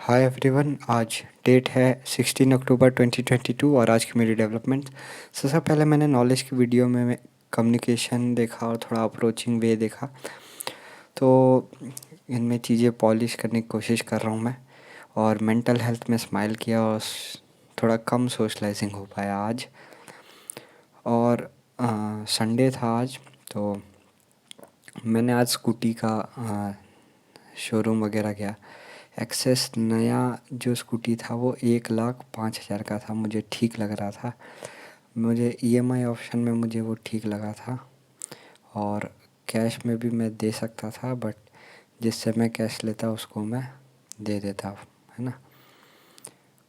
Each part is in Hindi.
हाय एवरीवन, आज डेट है 16 अक्टूबर 2022 और आज की मेरी डेवलपमेंट। सबसे पहले मैंने नॉलेज की वीडियो में कम्युनिकेशन देखा और थोड़ा अप्रोचिंग वे देखा, तो इनमें चीज़ें पॉलिश करने की कोशिश कर रहा हूँ मैं। और मेंटल हेल्थ में स्माइल किया और थोड़ा कम सोशलाइजिंग हो पाया आज। और संडे था आज, तो मैंने आज स्कूटी का शोरूम वगैरह गया। एक्सेस नया जो स्कूटी था वो 1,05,000 का था। मुझे ठीक लग रहा था, मुझे ईएमआई ऑप्शन में मुझे वो ठीक लगा था और कैश में भी मैं दे सकता था, बट जिससे मैं कैश लेता उसको मैं दे देता, है ना।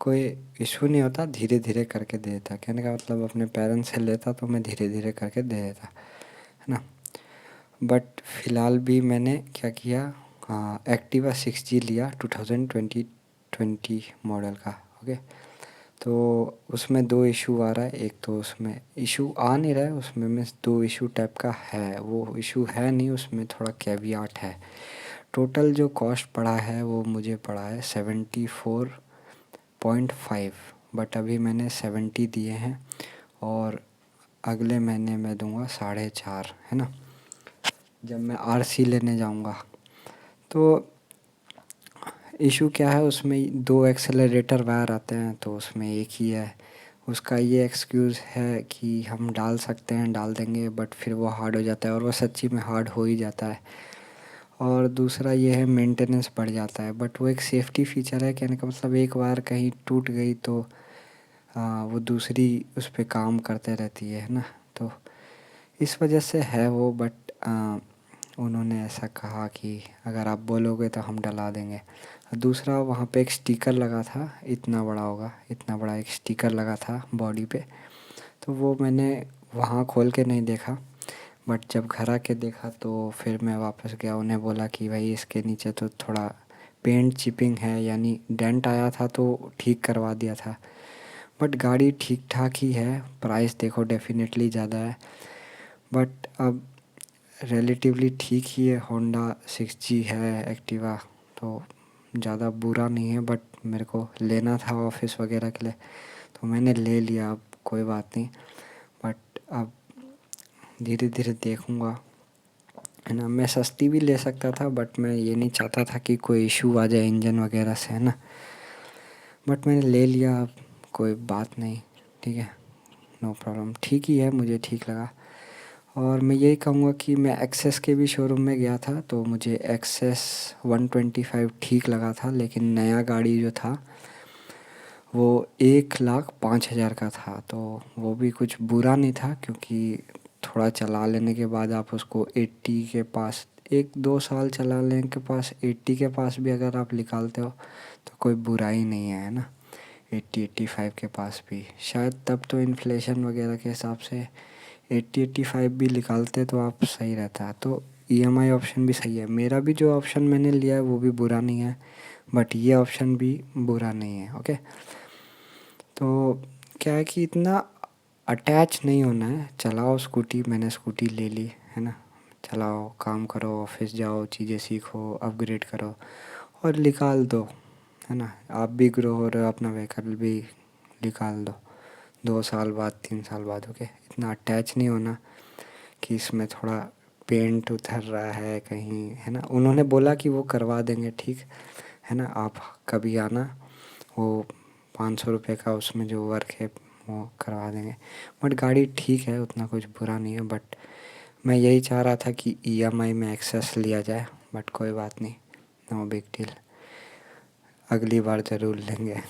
कोई इशू नहीं होता, धीरे धीरे करके दे देता। कहने का मतलब अपने पेरेंट्स से लेता तो मैं धीरे धीरे करके दे देता, है ना। बट फ़िलहाल भी मैंने क्या किया, एक्टिवा 6G लिया 2020 मॉडल का। ओके, तो उसमें दो इशू आ रहा है। एक तो उसमें इशू आ नहीं रहा है, उसमें में दो इशू टाइप का है। वो इशू है नहीं, उसमें थोड़ा कैवियाट है। टोटल जो कॉस्ट पड़ा है वो मुझे पड़ा है 74.5, बट अभी मैंने 70 दिए हैं और अगले महीने मैं दूंगा 4.5, है ना, जब मैं आरसी लेने जाऊंगा। तो इशू क्या है, उसमें दो एक्सेलरेटर वायर आते हैं, तो उसमें एक ही है। उसका ये एक्सक्यूज़ है कि हम डाल सकते हैं, डाल देंगे, बट फिर वो हार्ड हो जाता है और वो सच्ची में हार्ड हो ही जाता है। और दूसरा ये है मेंटेनेंस बढ़ जाता है, बट वो एक सेफ्टी फीचर है। कहने का मतलब एक बार कहीं टूट गई तो वो दूसरी उस पर काम करते रहती है ना। तो इस वजह से है वो, बट उन्होंने ऐसा कहा कि अगर आप बोलोगे तो हम डला देंगे। दूसरा, वहाँ पे एक स्टिकर लगा था, इतना बड़ा होगा, इतना बड़ा एक स्टिकर लगा था बॉडी पे। तो वो मैंने वहाँ खोल के नहीं देखा, बट जब घर आके देखा तो फिर मैं वापस गया। उन्हें बोला कि भाई इसके नीचे तो थोड़ा पेंट चिपिंग है, यानी डेंट आया था तो ठीक करवा दिया था। बट गाड़ी ठीक ठाक ही है। प्राइस देखो डेफिनेटली ज़्यादा है, बट अब रिलेटिवली ठीक ही है। होंडा 6G है एक्टिवा, तो ज़्यादा बुरा नहीं है। बट मेरे को लेना था ऑफिस वगैरह के लिए, तो मैंने ले लिया। अब कोई बात नहीं, बट अब धीरे धीरे देखूँगा, है ना। मैं सस्ती भी ले सकता था, बट मैं ये नहीं चाहता था कि कोई इशू आ जाए इंजन वगैरह से, है ना। बट मैंने ले लिया, अब कोई बात नहीं, ठीक है, नो प्रॉब्लम, ठीक ही है, मुझे ठीक लगा। और मैं यही कहूँगा कि मैं एक्सेस के भी शोरूम में गया था, तो मुझे एक्सेस 125 ठीक लगा था, लेकिन नया गाड़ी जो था वो 1,05,000 का था। तो वो भी कुछ बुरा नहीं था, क्योंकि थोड़ा चला लेने के बाद आप उसको 80 के पास, 1-2 साल चला लेने के पास 80 के पास भी अगर आप निकालते हो तो कोई बुराई नहीं है ना। 80-85 के पास भी शायद, तब तो इन्फ्लेशन वगैरह के हिसाब से 80-85 भी निकालते तो आप सही रहता। तो ईएमआई ऑप्शन भी सही है। मेरा भी जो ऑप्शन मैंने लिया है वो भी बुरा नहीं है, बट ये ऑप्शन भी बुरा नहीं है। ओके, तो क्या है कि इतना अटैच नहीं होना है। चलाओ स्कूटी, मैंने स्कूटी ले ली, है ना। चलाओ, काम करो, ऑफिस जाओ, चीज़ें सीखो, अपग्रेड करो और निकाल दो, है ना। आप भी ग्रो हो रहे हो, अपना व्हीकल भी निकाल दो 2 साल बाद, 3 साल बाद। ओके, इतना अटैच नहीं होना कि इसमें थोड़ा पेंट उतर रहा है कहीं, है ना। उन्होंने बोला कि वो करवा देंगे, ठीक है ना। आप कभी आना, वो 500 रुपये का उसमें जो वर्क है वो करवा देंगे। बट गाड़ी ठीक है, उतना कुछ बुरा नहीं है। बट मैं यही चाह रहा था कि ईएमआई में एक्सेस लिया जाए, बट कोई बात नहीं, नो बिग डील, अगली बार ज़रूर लेंगे।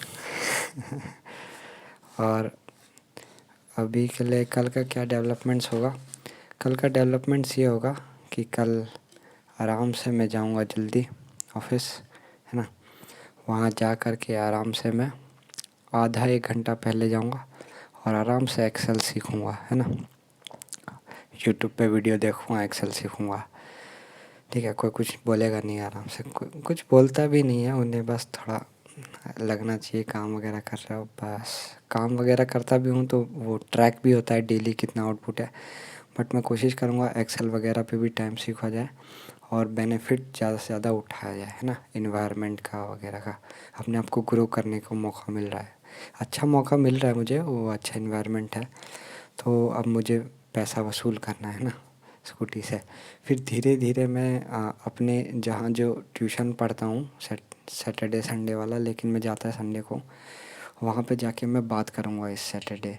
और अभी के लिए कल का क्या डेवलपमेंट्स होगा, कल का डेवलपमेंट्स ये होगा कि कल आराम से मैं जाऊंगा जल्दी ऑफिस, है ना। वहाँ जा कर के आराम से मैं आधा 1 घंटा पहले जाऊंगा और आराम से एक्सेल सीखूंगा, है ना। यूट्यूब पे वीडियो देखूंगा, एक्सेल सीखूंगा, ठीक है। कोई कुछ बोलेगा नहीं, आराम से, कोई कुछ बोलता भी नहीं है। उन्हें बस थोड़ा लगना चाहिए काम वगैरह कर रहे हो, बस। काम वगैरह करता भी हूँ तो वो ट्रैक भी होता है डेली कितना आउटपुट है। बट मैं कोशिश करूँगा एक्सेल वगैरह पे भी टाइम सीखा जाए और बेनिफिट ज़्यादा से ज़्यादा उठाया जाए, है ना, एनवायरनमेंट का वगैरह का। अपने आप को ग्रो करने को मौका मिल रहा है, अच्छा मौका मिल रहा है मुझे, वो अच्छा एनवायरनमेंट है। तो अब मुझे पैसा वसूल करना है ना स्कूटी से। फिर धीरे धीरे मैं अपने जहाँ जो ट्यूशन पढ़ता हूँ सैटरडे संडे वाला, लेकिन मैं जाता है संडे को, वहाँ पे जाके मैं बात करूँगा इस सैटरडे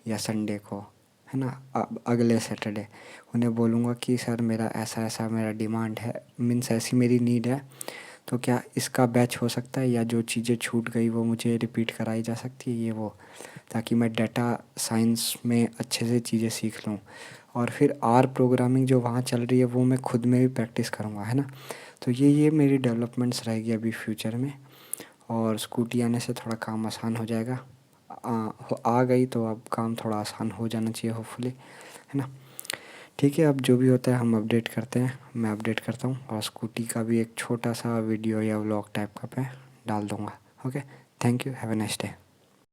या संडे को, है ना, अब अगले सैटरडे उन्हें बोलूँगा कि सर मेरा ऐसा ऐसा मेरा डिमांड है, मीन्स ऐसी मेरी नीड है, तो क्या इसका बैच हो सकता है, या जो चीज़ें छूट गई वो मुझे रिपीट कराई जा सकती है, ये वो, ताकि मैं डाटा साइंस में अच्छे से चीज़ें सीख लूँ। और फिर आर प्रोग्रामिंग जो वहाँ चल रही है वो मैं खुद में भी प्रैक्टिस करूँगा, है ना। तो ये मेरी डेवलपमेंट्स रहेगी अभी फ्यूचर में। और स्कूटी आने से थोड़ा काम आसान हो जाएगा, आ गई तो अब काम थोड़ा आसान हो जाना चाहिए होपफुली, है ना। ठीक है, अब जो भी होता है हम अपडेट करते हैं, मैं अपडेट करता हूँ, और स्कूटी का भी एक छोटा सा वीडियो या व्लॉग टाइप का मैं डाल दूँगा। Okay, thank you, have a nice day.